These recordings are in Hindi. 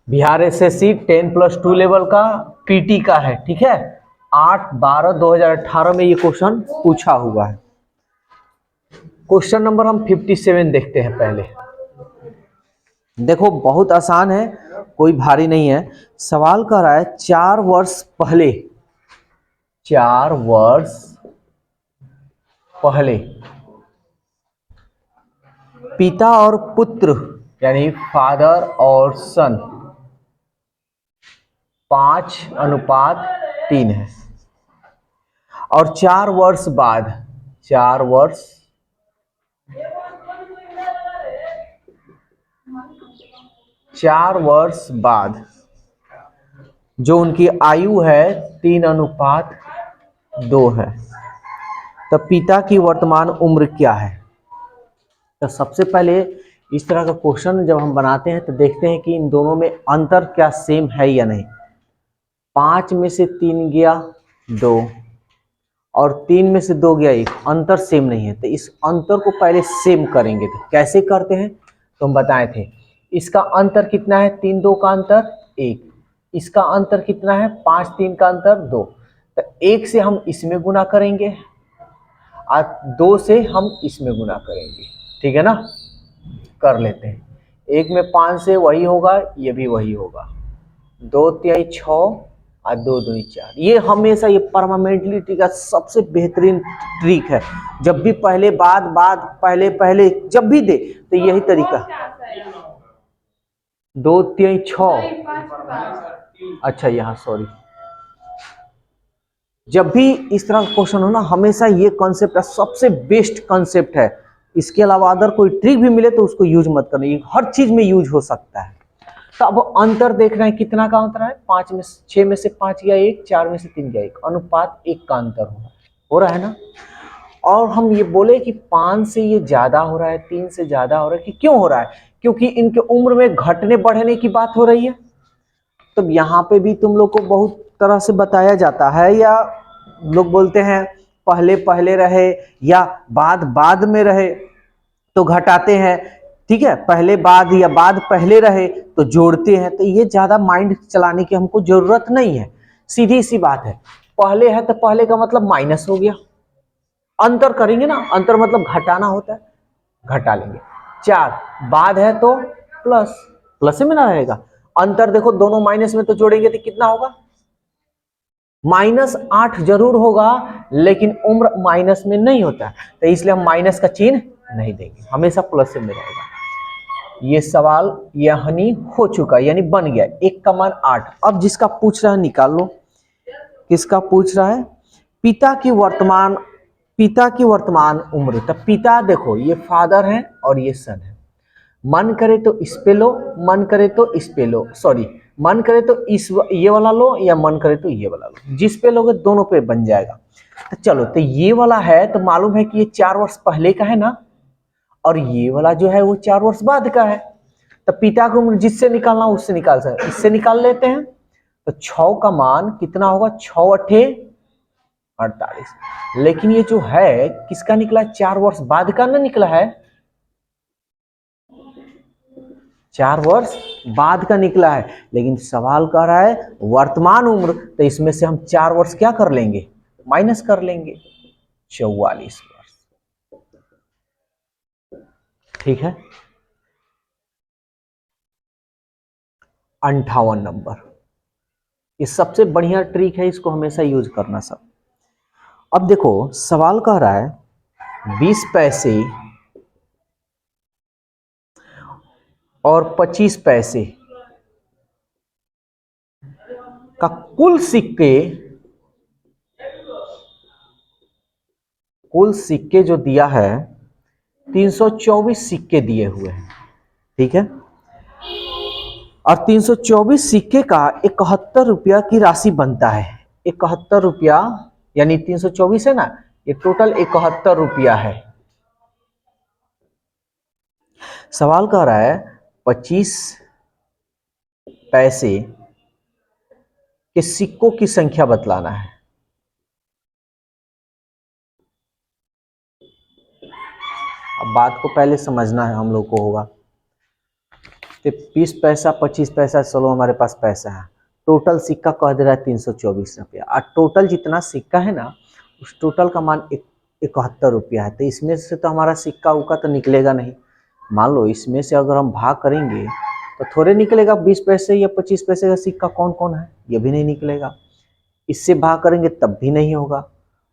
बिहार एसएससी 10+2 लेवल का पीटी का है, ठीक है। 8/12/2018 में ये क्वेश्चन पूछा हुआ है। क्वेश्चन नंबर हम 57 देखते हैं पहले। देखो बहुत आसान है, कोई भारी नहीं है। सवाल कर रहा है 4 वर्ष पहले, 4 वर्ष पहले पिता और पुत्र यानी फादर और सन 5:3 है। और 4 वर्ष बाद, 4 वर्ष बाद जो उनकी आयु है 3:2 है, तो पिता की वर्तमान उम्र क्या है। तो सबसे पहले इस तरह का क्वेश्चन जब हम बनाते हैं तो देखते हैं कि इन दोनों में अंतर क्या सेम है या नहीं। 5 में से 3 गया 2 और 3 में से 2 गया 1, अंतर सेम नहीं है। तो इस अंतर को पहले सेम करेंगे। तो कैसे करते हैं तो हम बताए थे, इसका अंतर कितना है, 3-2 का अंतर 1, इसका अंतर कितना है, 5-3 का अंतर 2। तो 1 से हम इसमें गुना करेंगे और 2 से हम इसमें गुना करेंगे, ठीक है ना। कर लेते हैं। 1 में 5 से वही होगा, ये भी वही होगा, 2×3 6 और 2×2 4। ये हमेशा ये परमानेंटली का सबसे बेहतरीन ट्रिक है। जब भी पहले पहले जब भी दे तो यही तरीका। 2×3 6, अच्छा यहाँ सॉरी, जब भी इस तरह का क्वेश्चन हो ना, हमेशा ये कॉन्सेप्ट है, सबसे बेस्ट कॉन्सेप्ट है। इसके अलावा अगर कोई ट्रिक भी मिले तो उसको यूज मत करना, ये हर चीज में यूज हो सकता है। तो अब अंतर देख रहे हैं, कितना का अंतर है, 6 में से 5 गया 1, 4 में से 3 गया 1, अनुपात 1 का अंतर हो रहा है ना। और हम ये बोले कि 5 से ये ज्यादा हो रहा है, 3 से ज्यादा हो रहा है, कि क्यों हो रहा है, क्योंकि इनके उम्र में घटने बढ़ने की बात हो रही है। तो यहाँ पे भी तुम लोग को बहुत तरह से बताया जाता है, या लोग बोलते हैं पहले पहले रहे या बाद बाद में रहे तो घटाते हैं, ठीक है। पहले बाद या बाद पहले रहे तो जोड़ते हैं। तो ये ज्यादा माइंड चलाने की हमको जरूरत नहीं है, सीधी सी बात है। पहले है तो पहले का मतलब माइनस हो गया, अंतर करेंगे ना, अंतर मतलब घटाना होता है, घटा लेंगे। 4 बाद है तो प्लस, प्लस में ना रहेगा। अंतर देखो दोनों माइनस में तो जोड़ेंगे तो कितना होगा, -8 जरूर होगा, लेकिन उम्र माइनस में नहीं होता, तो इसलिए हम माइनस का चिन्ह नहीं देंगे, हमेशा प्लस में रहेगा। ये सवाल यानी हो चुका, यानी बन गया, 1 का मान 8। अब जिसका पूछ रहा है निकाल लो। किसका पूछ रहा है, पिता की वर्तमान उम्र। तो पिता देखो ये फादर है और ये सन है, मन करे तो इस पे लो, मन करे तो इस पे लो, सॉरी मन करे तो ये वाला लो, या मन करे तो ये वाला लो, जिस पे लोगे दोनों पे बन जाएगा। तो चलो, तो ये वाला है तो मालूम है कि ये 4 वर्ष पहले का है ना, और ये वाला जो है वो 4 वर्ष बाद का है। तो पिता को जिससे निकालना उससे निकाल सकते, इससे निकाल लेते हैं। तो 6 का मान कितना होगा, 6×8 = 48। लेकिन ये जो है किसका निकला, 4 वर्ष बाद का ना निकला है, 4 वर्ष बाद का निकला है। लेकिन सवाल कह रहा है वर्तमान उम्र, तो इसमें से हम 4 वर्ष क्या कर लेंगे, माइनस कर लेंगे, 44 वर्ष, ठीक है। 58 नंबर, ये सबसे बढ़िया ट्रिक है, इसको हमेशा यूज करना सब। अब देखो सवाल कह रहा है 20 पैसे और 25 पैसे का कुल सिक्के जो दिया है, 324 सिक्के दिए हुए हैं, ठीक है। और 324 सिक्के का 71 रुपया की राशि बनता है। 71 रुपया, यानी 324 है ना, ये टोटल 71 रुपया है। सवाल कह रहा है 25 पैसे के सिक्कों की संख्या बतलाना है। अब बात को पहले समझना है हम लोग को होगा। तो 20 पैसा 25 पैसा, चलो हमारे पास पैसा है, टोटल सिक्का कह दे रहा है 324 रुपया, और टोटल जितना सिक्का है ना उस टोटल का मान 71 रुपया है। तो इसमें से तो हमारा सिक्का उक्का तो निकलेगा नहीं। मान लो इसमें से अगर हम भाग करेंगे तो थोड़े निकलेगा 20 पैसे या 25 पैसे का सिक्का कौन कौन है, ये भी नहीं निकलेगा। इससे भाग करेंगे तब भी नहीं होगा,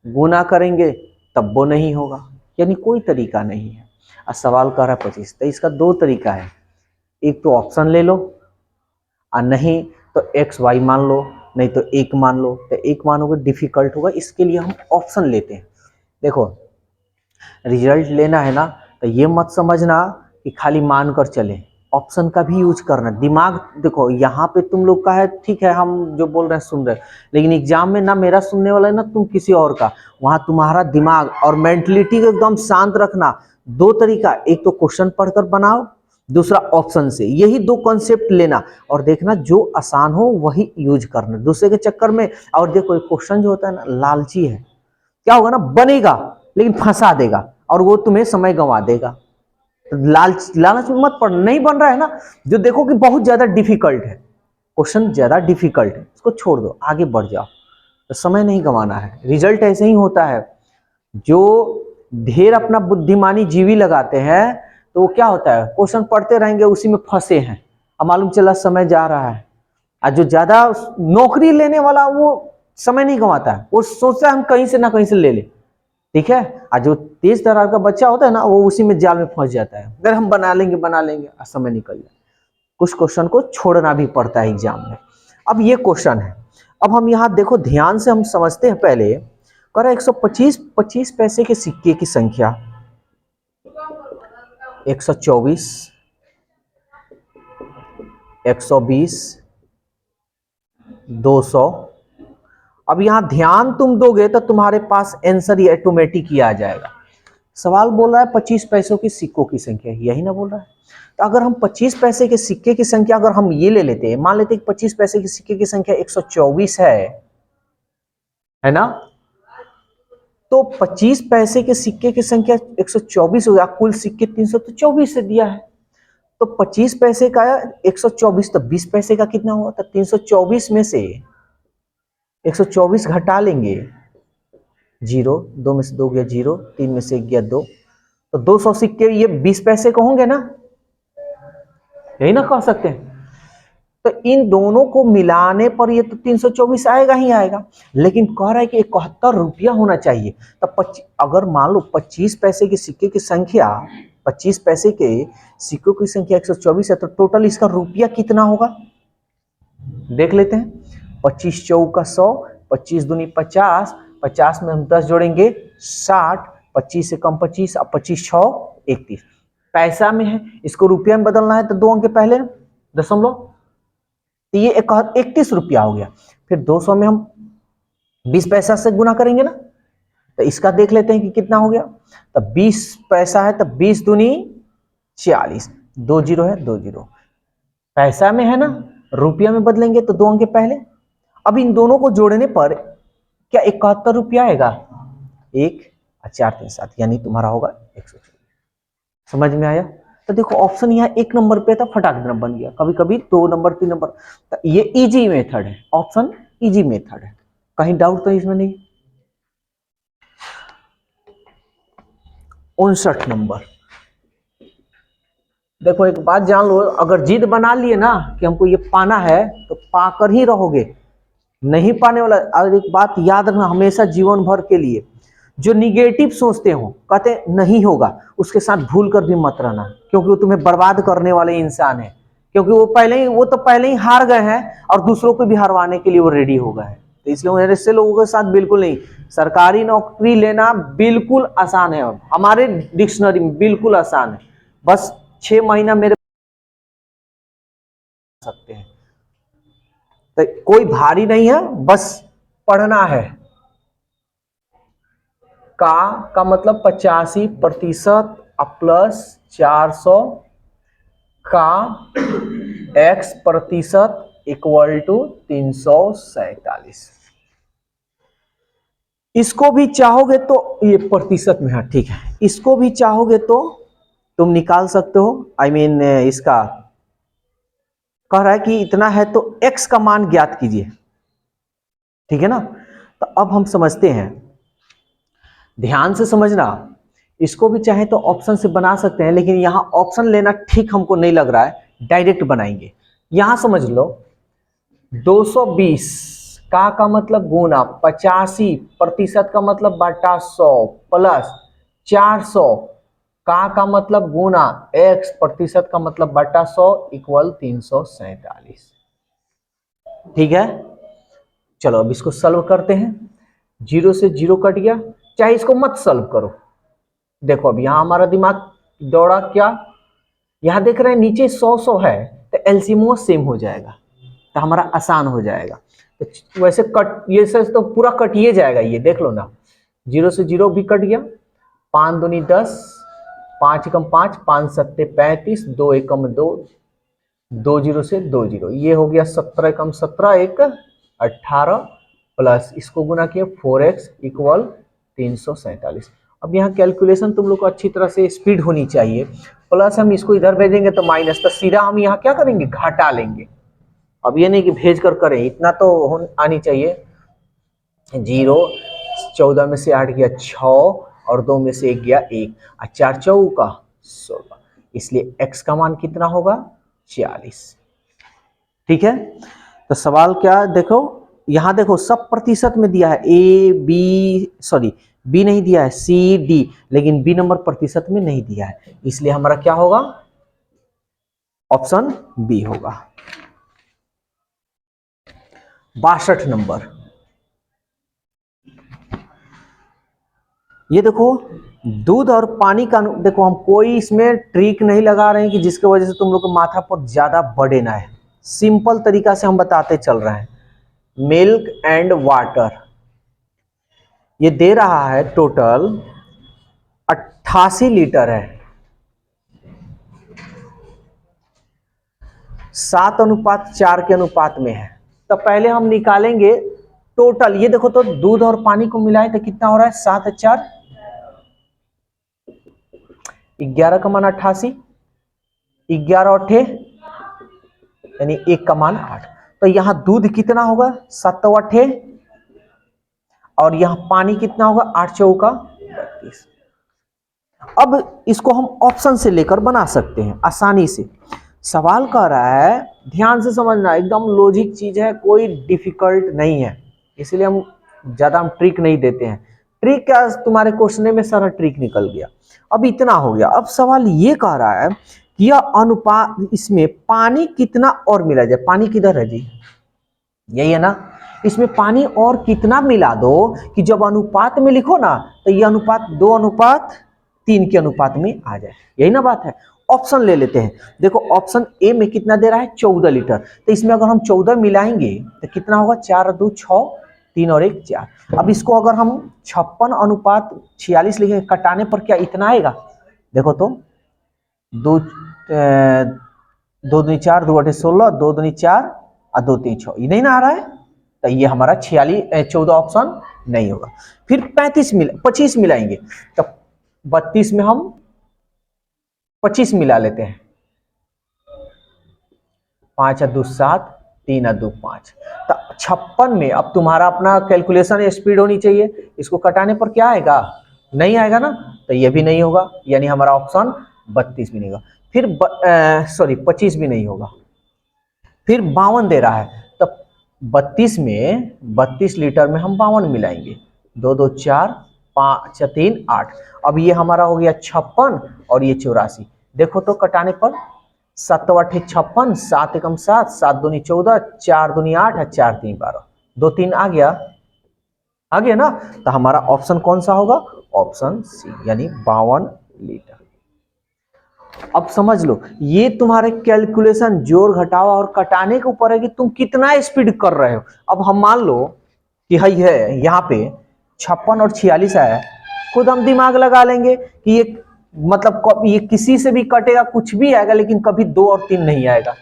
गुना करेंगे तब वो नहीं होगा, यानी कोई तरीका नहीं है। और सवाल कर रहा है 25, तो इसका दो तरीका है, एक तो ऑप्शन ले लो और नहीं तो एक्स वाई मान लो, नहीं तो एक मान लो। तो एक मानोगे डिफिकल्ट होगा, इसके लिए हम ऑप्शन लेते हैं। देखो रिजल्ट लेना है ना तो ये मत समझना कि खाली मान कर चले, ऑप्शन का भी यूज करना। दिमाग देखो यहाँ पे तुम लोग का है, ठीक है हम जो बोल रहे हैं सुन रहे हैं, लेकिन एग्जाम में ना मेरा सुनने वाला है ना तुम किसी और का, वहाँ तुम्हारा दिमाग और मेंटलिटी को एकदम शांत रखना। दो तरीका, एक तो क्वेश्चन पढ़कर बनाओ, दूसरा ऑप्शन से, यही दो कॉन्सेप्ट लेना और देखना जो आसान हो वही यूज करना दूसरे के चक्कर में। और देखो क्वेश्चन जो होता है ना लालची है, क्या होगा ना बनेगा लेकिन फंसा देगा और वो तुम्हें समय गंवा देगा। तो लालच में मत पड़, नहीं बन रहा है ना जो देखो कि बहुत ज्यादा डिफिकल्ट है, क्वेश्चन ज्यादा डिफिकल्ट है, उसको छोड़ दो आगे बढ़ जाओ, तो समय नहीं गंवाना है। रिजल्ट ऐसे ही होता है, जो ढेर अपना बुद्धिमानी जीवी लगाते हैं तो वो क्या होता है, क्वेश्चन पढ़ते रहेंगे उसी में फंसे हैं, अब मालूम चला समय जा रहा है। और जो ज्यादा नौकरी लेने वाला वो समय नहीं गंवाता है, वो सोचता है हम कहीं से ना कहीं से ले ले, ठीक है। और जो तेज तर्रार का बच्चा होता है ना वो उसी में जाल में फंस जाता है, अगर हम बना लेंगे और समय निकल जाए। कुछ क्वेश्चन को छोड़ना भी पड़ता है एग्जाम में। अब ये क्वेश्चन है, अब हम यहाँ देखो ध्यान से हम समझते हैं। पहले कर 125 पैसे के सिक्के की संख्या 124, 120, 200। अब यहां ध्यान तुम दोगे तो तुम्हारे पास आंसर ये ऑटोमेटिक ही आ जाएगा। सवाल बोल रहा है 25 पैसों की सिक्कों की संख्या, यही ना बोल रहा है। तो अगर हम 25 पैसे के सिक्के की संख्या अगर हम ये ले लेते हैं, मान लेते हैं 25 पैसे के सिक्के की संख्या 124 है ना, तो 25 पैसे के सिक्के की संख्या 124 हो गया, कुल सिक्के 324 से दिया है, तो 25 पैसे का 124, तो 20 पैसे का कितना हुआ, तो 324 में से 124 घटा लेंगे, 0, 2 में से 2 गया 0, 3 में से 1 गया 2, तो 200 सिक्के ये 20 पैसे को होंगे ना, यही ना कह सकते हैं। तो इन दोनों को मिलाने पर ये तो 324 आएगा ही आएगा, लेकिन कह रहा है कि 71 रुपया होना चाहिए। तो अगर मान लो 25 पैसे के सिक्के की संख्या 25 पैसे के सिक्कों की संख्या 124 है, तो टोटल इसका रुपया कितना होगा देख लेते हैं। 25 चौका 100, 25 दूनी 50, 50 में हम 10 जोड़ेंगे 60, 25 से कम 25, अब 25 6 31। पैसा में है, इसको रुपया में बदलना है तो 2 अंक पहले दशमलव, तो ये 31 रुपया हो गया। फिर 200 में हम 20 पैसा से गुना करेंगे ना, तो इसका देख लेते हैं कि कितना हो गया। तो 20 पैसा है तो 20 दूनी 40, 2 जीरो है 2 जीरो, पैसा में है ना, रुपया में बदलेंगे तो 2 अंक पहले। अब इन दोनों को जोड़ने पर क्या 71 रुपया आएगा, 1 और 4 3 7, यानी तुम्हारा होगा 124। समझ में आया। तो देखो ऑप्शन यहाँ 1 नंबर पे था, फटाक देना बन गया, कभी कभी 2 नंबर 3 नंबर, तो ये इजी मेथड है, ऑप्शन इजी मेथड है, कहीं डाउट तो इसमें नहीं। 59 नंबर, देखो एक बात जान लो, अगर जिद बना लिए ना कि हमको ये पाना है तो पाकर ही रहोगे, नहीं पाने वाला। और एक बात याद रखना हमेशा जीवन भर के लिए, जो निगेटिव सोचते हो कहते नहीं होगा, उसके साथ भूल कर भी मत रहना, क्योंकि वो तुम्हें बर्बाद करने वाले इंसान है, क्योंकि वो तो पहले ही हार गए हैं और दूसरों को भी हारवाने के लिए वो रेडी हो गए हैं। तो इसलिए ऐसे लोगों के साथ बिल्कुल नहीं। सरकारी नौकरी लेना बिल्कुल आसान है, हमारे डिक्शनरी में बिल्कुल आसान है, बस 6 महीना मेरे सकते हैं, तो कोई भारी नहीं है, बस पढ़ना है। का मतलब 85% प्लस 400 का x% इक्वल टू 347। इसको भी चाहोगे तो ये प्रतिशत में है, ठीक है, इसको भी चाहोगे तो तुम निकाल सकते हो, I mean, इसका कह रहा है कि इतना है तो x का मान ज्ञात कीजिए, ठीक है ना। तो अब हम समझते हैं, ध्यान से समझना, इसको भी चाहे तो ऑप्शन से बना सकते हैं, लेकिन यहां ऑप्शन लेना ठीक हमको नहीं लग रहा है, डायरेक्ट बनाएंगे। यहां समझ लो 220 का मतलब गुना 85% का मतलब बटा 100 प्लस 400 का मतलब गुना x प्रतिशत का मतलब बटा 100 इक्वल 347। ठीक है, चलो अब इसको सॉल्व करते हैं। 0 से 0 कट गया, चाहे इसको मत सॉल्व करो। देखो अब यहां हमारा दिमाग दौड़ा क्या, यहां देख रहे हैं नीचे 100 है तो एलसीएम सेम हो जाएगा, तो हमारा आसान हो जाएगा। तो वैसे कट ये से तो पूरा कटिए जाएगा, ये देख लो ना, 0 से 0 भी कट गया, 5 दूनी 10, 5 एकम 5, 5 सत्ते 35, 2 एकम 2, 2 0 से 2 0, ये हो गया 17 एकम 17, 1 18 प्लस इसको गुना किया 4x इक्वल 347। अब यहाँ कैलकुलेशन तुम लोग को अच्छी तरह से स्पीड होनी चाहिए, प्लस हम इसको इधर भेजेंगे तो माइनस, तो सीधा हम यहाँ क्या करेंगे, घटा लेंगे। अब ये नहीं कि भेज कर करें, इतना तो आनी चाहिए। 0, 14 में से 8 गया 6 और 2 में से 1 गया 1 और 4 चौका 16, इसलिए x का मान कितना होगा 40। ठीक है, तो सवाल क्या, देखो यहां देखो सब प्रतिशत में दिया है, ए बी सॉरी बी नहीं दिया है, सी डी, लेकिन बी नंबर प्रतिशत में नहीं दिया है, इसलिए हमारा क्या होगा, ऑप्शन बी होगा। 62 नंबर, ये देखो दूध और पानी का, देखो हम कोई इसमें ट्रिक नहीं लगा रहे हैं कि जिसकी वजह से तुम लोग को माथा पर ज्यादा बर्डन आए, सिंपल तरीका से हम बताते चल रहे हैं। मिल्क एंड वाटर ये दे रहा है टोटल 88 लीटर है, 7:4 के अनुपात में है। तो पहले हम निकालेंगे टोटल, ये देखो तो दूध और पानी को मिलाए तो कितना हो रहा है 7 4 11 का मान 88, 11 अठे यानी 1 का मान 8, तो यहां दूध कितना होगा 7 अठे और यहां पानी कितना होगा 8 चौका 32। अब इसको हम ऑप्शन से लेकर बना सकते हैं आसानी से। सवाल कर रहा है, ध्यान से समझना, एकदम लॉजिक चीज है, कोई डिफिकल्ट नहीं है, इसलिए हम ज्यादा ट्रिक नहीं देते हैं। ट्रिक क्या, तुम्हारे क्वेश्चन में सारा ट्रिक निकल गया। अब इतना हो गया, अब सवाल ये कह रहा है कि यह अनुपात, इसमें पानी कितना और मिला जाए, पानी किधर है जी, यही है ना, इसमें पानी और कितना मिला दो कि जब अनुपात में लिखो ना तो ये अनुपात 2:3 के अनुपात में आ जाए, यही ना बात है। ऑप्शन ले लेते हैं, देखो ऑप्शन ए में कितना दे रहा है 14 लीटर, तो इसमें अगर हम 14 मिलाएंगे तो कितना होगा 4 2 6, 3 और 1 4। अब इसको अगर हम 56:46 लिखेंगे, कटाने पर क्या इतना आएगा, देखो तो 2 2 दूनी 4, 2 8 16, 2 दूनी 4 और 2 3 6, ये नहीं ना आ रहा है, तो ये हमारा 14 ऑप्शन नहीं होगा। फिर 25 मिलाएंगे, तो 32 में हम 25 मिला लेते हैं, 5 और 2 7, 3 और 2 5, तो 56 में अब तुम्हारा अपना कैलकुलेशन स्पीड होनी चाहिए, इसको कटाने पर क्या आएगा, नहीं आएगा ना, तो ये भी नहीं होगा, यानी हमारा ऑप्शन 32 भी नहीं होगा। फिर 25 भी नहीं होगा। फिर 52 दे रहा है, तो 32 लीटर में हम 52 मिलाएंगे, 2 2 4, 5 3 8, अब ये हमारा हो गया 56 और ये 84, देखो तो कटाने पर 7 8 56, 7 एकम 7, 7 दूनी 14, 4 दूनी 8 और 4 3 12, 2 3 आ गया ना, तो हमारा ऑप्शन कौन सा होगा, ऑप्शन सी, यानी 52 लीटर। अब समझ लो, ये तुम्हारे कैलकुलेशन जोड़ घटाव और कटाने के ऊपर है कि तुम कितना स्पीड कर रहे हो। अब हम मान लो कि है यहाँ पे 56 और 46 है, खुद हम दिमाग लगा लेंगे कि ये मतलब ये किसी से भी कटेगा, कुछ भी आएगा, लेकिन कभी 2 और 3 नहीं आएगा।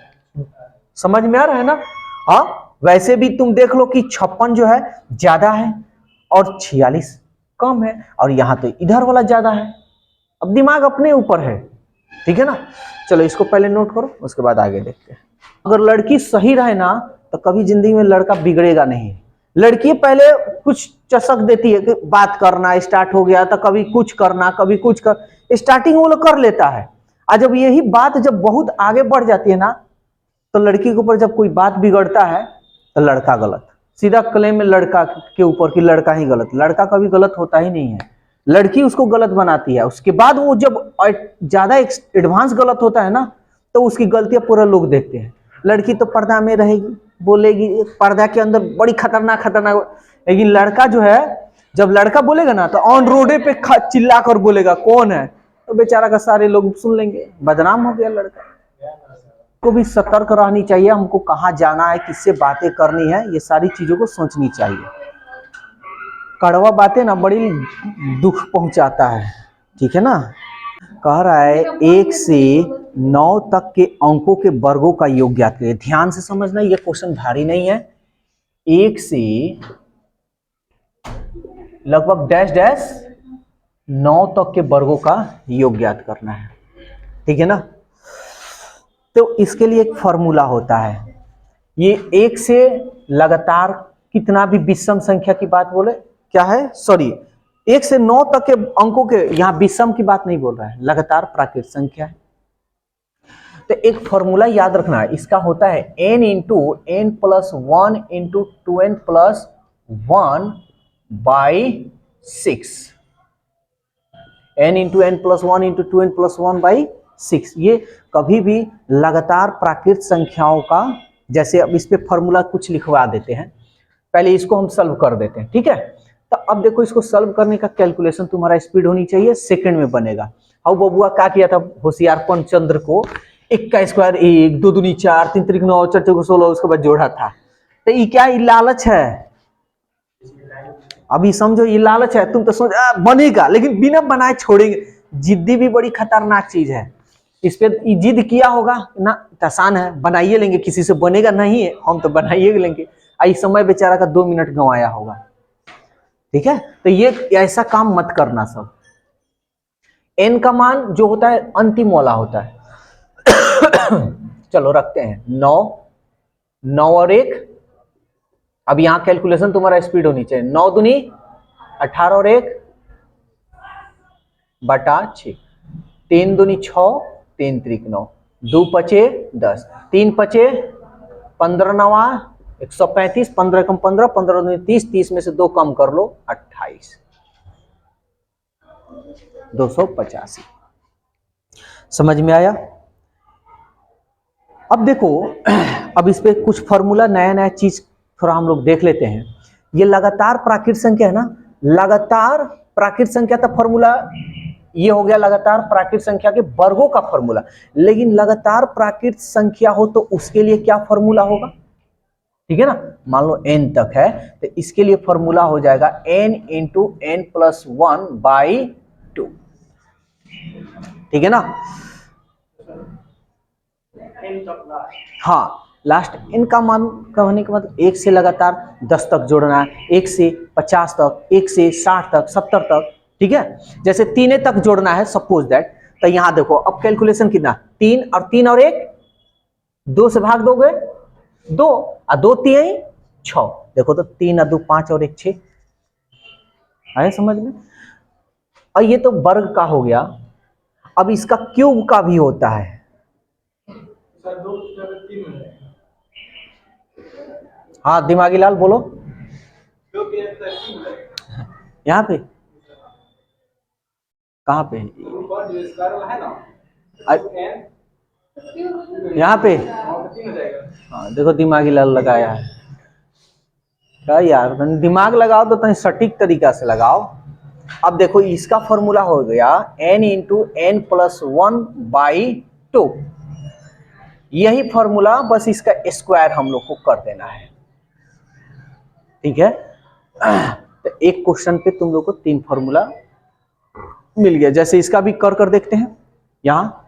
समझ में आ रहा है ना। हाँ, वैसे भी तुम देख लो कि 56 जो है ज्यादा है और 46 कम है, और यहां तो इधर वाला ज्यादा है। अब दिमाग अपने ऊपर है, ठीक है ना। चलो इसको पहले नोट करो, उसके बाद आगे देखते हैं। अगर लड़की सही रहे ना तो कभी जिंदगी में लड़का बिगड़ेगा नहीं। लड़की पहले कुछ चसक देती है कि बात करना स्टार्ट हो गया तो कभी कुछ करना कभी कुछ कर, स्टार्टिंग वो लोग कर लेता है। और जब यही बात जब बहुत आगे बढ़ जाती है ना तो लड़की के ऊपर जब कोई बात बिगड़ता है तो लड़का गलत, सीधा क्लेम में लड़का के ऊपर कि लड़का ही गलत। लड़का कभी गलत होता ही नहीं है, लड़की उसको गलत बनाती है। उसके बाद वो जब ज्यादा एडवांस गलत होता है ना तो उसकी गलतियां पूरा लोग देखते हैं। लड़की तो पर्दा में रहेगी, बोलेगी, पर्दा के अंदर बड़ी खतरनाक खतरनाक, लेकिन लड़का जो है जब लड़का बोलेगा ना तो ऑन रोडे पे चिल्ला कर बोलेगा कौन है, तो बेचारा का सारे लोग सुन लेंगे, बदनाम हो गया लड़का। को भी सतर्क रहनी चाहिए, हमको कहाँ जाना है, किससे बातें करनी है, ये सारी चीजों को सोचनी चाहिए। कड़वा बातें ना बड़ी दुख पहुंचाता है, ठीक है ना। कह रहा है 1 से 9 तक के अंकों के वर्गों का योग ज्ञात करिए। ध्यान से समझना, ये क्वेश्चन भारी नहीं है। 1 से लगभग डैश डैश 9 तक के वर्गों का योग ज्ञात करना है, ठीक है ना। तो इसके लिए एक फॉर्मूला होता है, ये 1 से लगातार कितना भी विषम संख्या की बात बोले, क्या है, सॉरी 1 से 9 तक के अंकों के, यहां विषम की बात नहीं बोल रहा है, लगातार प्राकृत संख्या है। तो एक फॉर्मूला याद रखना है, इसका होता है n into n plus 1 into 2n plus 1 by 6, n into n plus 1 into 2n plus 1 by 6। ये कभी भी लगातार प्राकृत संख्याओं का, जैसे अब इस पे फॉर्मूला कुछ लिखवा देते हैं, पहले इसको हम सॉल्व कर देते हैं, ठीक है। तो अब देखो इसको सॉल्व करने का कैलकुलेशन तुम्हारा स्पीड होनी चाहिए, सेकंड में बनेगा। अब बबुआ क्या किया था होशियारपन चंद्र को, 1 का स्क्वायर 1, 2 दूनी 4, 3 त्रिक 9, 4 चौक 16, उसके बाद जोड़ा था। तो ये क्या, ये लालच है। अभी समझो ये लालच है, तुम तो सोच बनेगा, लेकिन बिना बनाए छोड़ेंगे। जिद्दी भी बड़ी खतरनाक चीज है, इस पे जिद किया होगा ना, आसान है, बनाइए लेंगे, किसी से बनेगा नहीं है, हम तो बनाइए लेंगे। इस समय बेचारा का 2 मिनट गंवाया होगा, ठीक है। तो ये ऐसा काम मत करना सब। n का मान जो होता है अंतिम वाला होता है। चलो रखते हैं 9, 9 और 1। अब यहां कैलकुलेशन तुम्हारा स्पीड होनी चाहिए, 9 दूनी 18 और 1 बटा 6, 3 दूनी 6, 3 त्रिक 9, 2 पचे 10, 3 पचे 15 नवा 135, 15 कम 15, 15 दूनी 30, 30 में से 2 कम कर लो 28, 285। समझ में आया। अब देखो, अब इस पे कुछ फॉर्मूला नया नया चीज थोड़ा हम लोग देख लेते हैं। ये लगातार प्राकृत संख्या है ना, लगातार प्राकृत संख्या का फॉर्मूला ये हो गया, लगातार प्राकृत संख्या के वर्गों का फॉर्मूला। लेकिन लगातार प्राकृत संख्या हो तो उसके लिए क्या फॉर्मूला होगा, ठीक है ना। मान लो n तक है तो इसके लिए फॉर्मूला हो जाएगा n into n plus 1 by 2, ठीक है ना। हाँ, लास्ट n का मान कहने का मतलब 1 से लगातार 10 तक जोड़ना है, 1 से 50 तक, 1 से 60 तक, 70 तक, ठीक है। जैसे 3 तक जोड़ना है सपोज दैट, तो यहां देखो अब कैलकुलेशन कितना, 3 और 3 और 1, 2 से भाग दोगे 2 और 2 3 6, देखो तो 3 और 2 5 और 1 6, आए समझ में। और ये तो वर्ग का हो गया, अब इसका क्यूब का भी होता है। हाँ दिमागी लाल बोलो, यहाँ पे कहाँ पे, यहाँ पे, हाँ देखो दिमागी लाल लगाया है। क्या यार, दिमाग लगाओ तो तनी सटीक तरीका से लगाओ। अब देखो इसका फॉर्मूला हो गया n into n plus 1 by 2, यही फॉर्मूला, बस इसका स्क्वायर हम लोग को कर देना है, ठीक है। तो एक क्वेश्चन पे तुम लोग को 3 फॉर्मूला मिल गया। जैसे इसका भी कर देखते हैं, यहाँ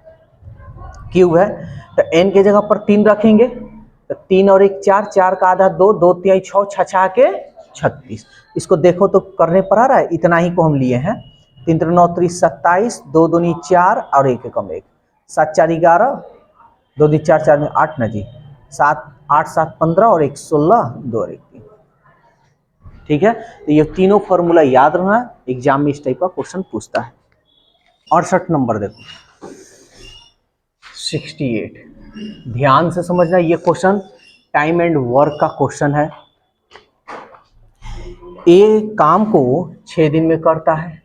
क्यूब है तो n के जगह पर 3 रखेंगे, तो 3 और 1 4, 4 का आधा 2, 2 3 6, 6 6 के 36। इसको देखो तो करने पर आ रहा है, इतना ही को हम लिए हैं, 3 3 9 3 27, 2 दूनी 4 और 1 कम 1, 7 4 11, 2 दूनी 4 4 में 8 ना जी, 8 7 15 और 1 16, 2 और 1 3। ठीक है, तो ये तीनों फॉर्मूला याद रखना, एग्जाम में इस टाइप का क्वेश्चन पूछता है। 68 नंबर देखो, 68, ध्यान से समझना ये क्वेश्चन टाइम एंड वर्क का क्वेश्चन है। ए काम को 6 दिन में करता है,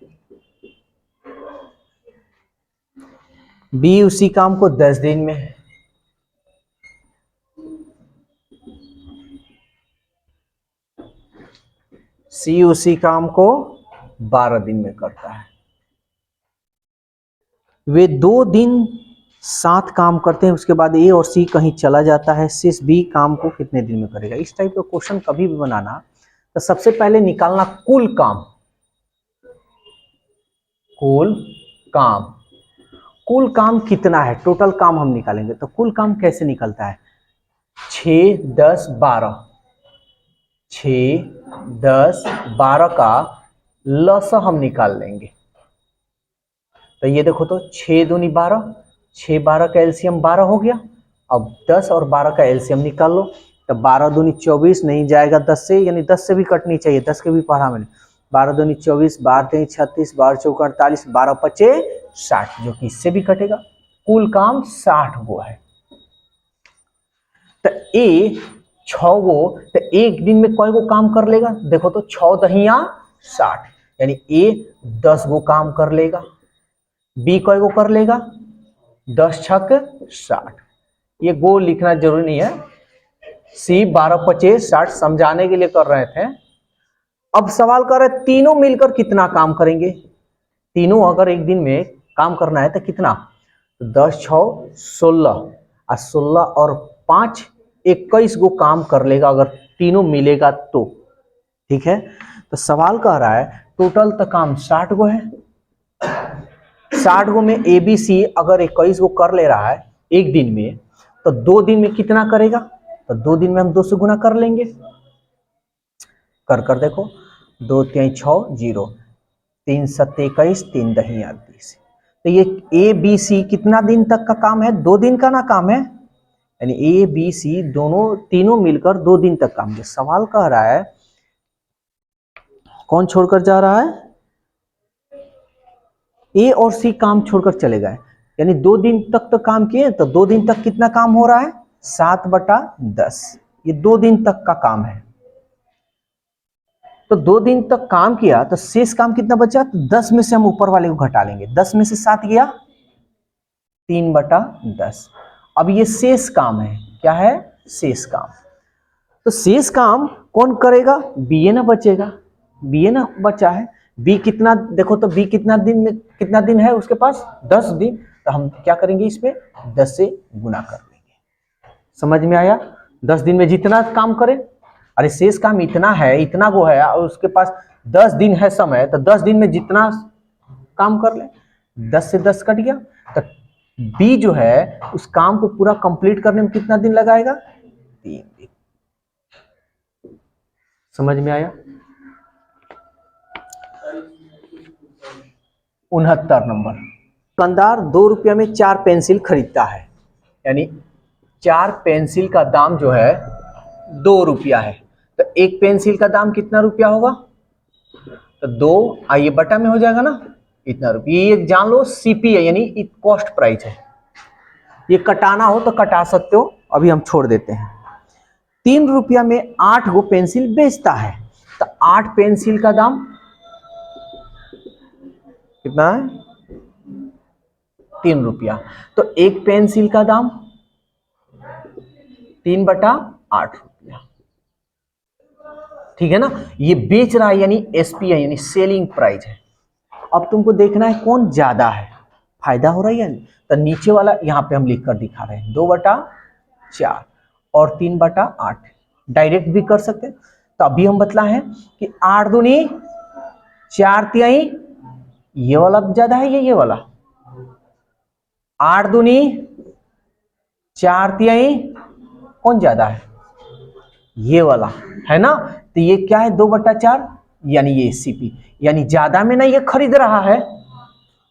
बी उसी काम को 10 दिन में, सी उसी काम को 12 दिन में करता है। वे 2 दिन साथ काम करते हैं, उसके बाद ए और सी कहीं चला जाता है, शेष बी काम को कितने दिन में करेगा। इस टाइप का क्वेश्चन कभी भी बनाना तो सबसे पहले निकालना कुल काम। कुल काम, कुल काम कितना है, टोटल काम हम निकालेंगे। तो कुल काम कैसे निकलता है, 6 10 12, 6 10 12 का लस हम निकाल लेंगे। तो ये देखो, तो 6 दूनी 12, 6 12 का एलसीएम 12 हो गया। अब 10 और 12 का एलसीएम निकाल लो, तो 12 दूनी 24 नहीं जाएगा 10 से, यानी 10 से भी कटनी चाहिए, 10 के भी पढ़ा मैंने। 12 दूनी 24, 12 3 36, 12 चौका 48, 12 पचे 60, जो कि इससे भी कटेगा। कुल काम 60 गो है। तो ए 6 गो, तो एक दिन में कई गो काम कर लेगा, देखो तो 6 दहिया 60, यानी ए 10 गो काम कर लेगा। बी कई गो कर लेगा, 10 छक 60, ये गो लिखना जरूरी नहीं है। सी 12 25 60 समझाने के लिए कर रहे थे। अब सवाल कर रहे तीनों मिलकर कितना काम करेंगे। तीनों अगर एक दिन में काम करना है तो कितना, तो 10 6 16, और 16 और 5 21 गो काम कर लेगा अगर तीनों मिलेगा तो। ठीक है, तो सवाल कह रहा है टोटल तो काम 60 गो है। 60 गो में ए बी सी अगर 21 गो कर ले रहा है एक दिन में, तो 2 दिन में कितना करेगा, तो 2 दिन में हम 2 से गुना कर लेंगे। कर देखो, 2 3 6 0, 3 7 21, 3 दही 30। तो ये ए बी सी कितना दिन तक का काम है, 2 दिन का ना काम है, यानी ए बी सी दोनों तीनों मिलकर 2 दिन तक काम है। सवाल कह रहा है कौन छोड़कर जा रहा है, ए और सी काम छोड़कर चले गए, यानी 2 दिन तक तो काम किए, तो 2 दिन तक कितना काम हो रहा है, 7/10, ये 2 दिन तक का काम है। तो 2 दिन तक काम किया तो शेष काम कितना बचा, तो 10 में से हम ऊपर वाले को घटा लेंगे, 10 में से 7 गया, 3/10। अब ये शेष काम है, क्या है, शेष काम। तो शेष काम कौन करेगा, बी ए ना बचेगा, बी ए ना बचा है। बी कितना, देखो तो बी कितना दिन में, कितना दिन है उसके पास, 10 दिन। तो हम क्या करेंगे, इसमें 10 से गुना कर लेंगे। समझ में आया, 10 दिन में जितना काम करे, अरे शेष काम इतना है, इतना वो है, और उसके पास 10 दिन है समय, तो 10 दिन में जितना काम कर ले, 10 से 10 कट गया। तो बी जो है उस काम को पूरा कंप्लीट करने में कितना दिन लगाएगा, 3 दिन। समझ में आया। 69 नंबर, दुकानदार 2 रुपया में 4 पेंसिल खरीदता है, यानी 4 पेंसिल का दाम जो है 2 रुपया है। तो एक पेंसिल का दाम कितना रुपया होगा, तो 2, आइए बटा में हो जाएगा ना, इतना रुपया। ये जान लो सीपी है, यानी कॉस्ट प्राइस है। ये कटाना हो तो कटा सकते हो, अभी हम छोड़ देते हैं। 3 रुपया में 8 गो पेंसिल बेचता है, तो 8 पेंसिल का दाम कितना है, 3 रुपया। तो एक पेंसिल का दाम 3/8 रुपया। ठीक है ना, ये बेच रहा है यानी एसपी है, यानी सेलिंग प्राइस है। अब तुमको देखना है कौन ज्यादा है, फायदा हो रहा है या नहीं। तो नीचे वाला यहाँ पे हम लिख कर दिखा रहे हैं, 2/4 और 3/8, डायरेक्ट भी कर सकते हैं। तो अभी हम बतलाए हैं कि 8 दूनी 4 तिहाई, ये वाला ज्यादा है, ये वाला। 8 दूनी 4 तिहाई कौन ज्यादा है, ये वाला है ना। तो ये क्या है, 2/4, यानी ये सीपी, यानी ज्यादा में ना ये खरीद रहा है,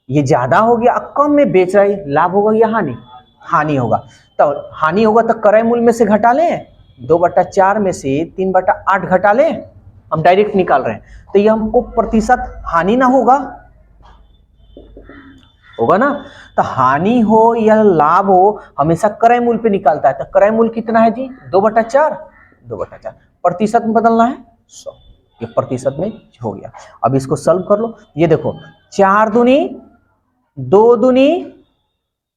ये ज्यादा हो गया, कम में बेच रहा है, लाभ होगा या हानि, हानि होगा। तो हानि होगा तो क्रय मूल्य में से घटा लें, 2/4 में से 3/8 घटा लें, हम डायरेक्ट निकाल रहे हैं, तो ये हमको प्रतिशत हानि ना होगा, होगा ना। तो हानि हो या लाभ हो हमेशा क्रय मूल्य पे निकालता है। तो क्रय मूल्य कितना है जी? 2/4, 2/4 प्रतिशत में बदलना है 100, ये प्रतिशत में हो गया। अब इसको सॉल्व कर लो। ये देखो 4 दूनी 2 दूनी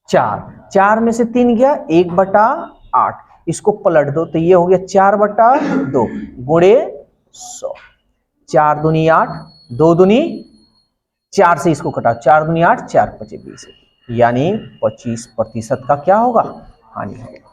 4, 4 में से 3 गया 1/8, इसको पलट दो तो ये हो गया 4/2 गुणे 100, 4 दूनी 8, 2 दूनी 4 से इसको घटाओ, 4 दूनी 8, 4 5 20, यानी 25% का क्या होगा? हानि होगा।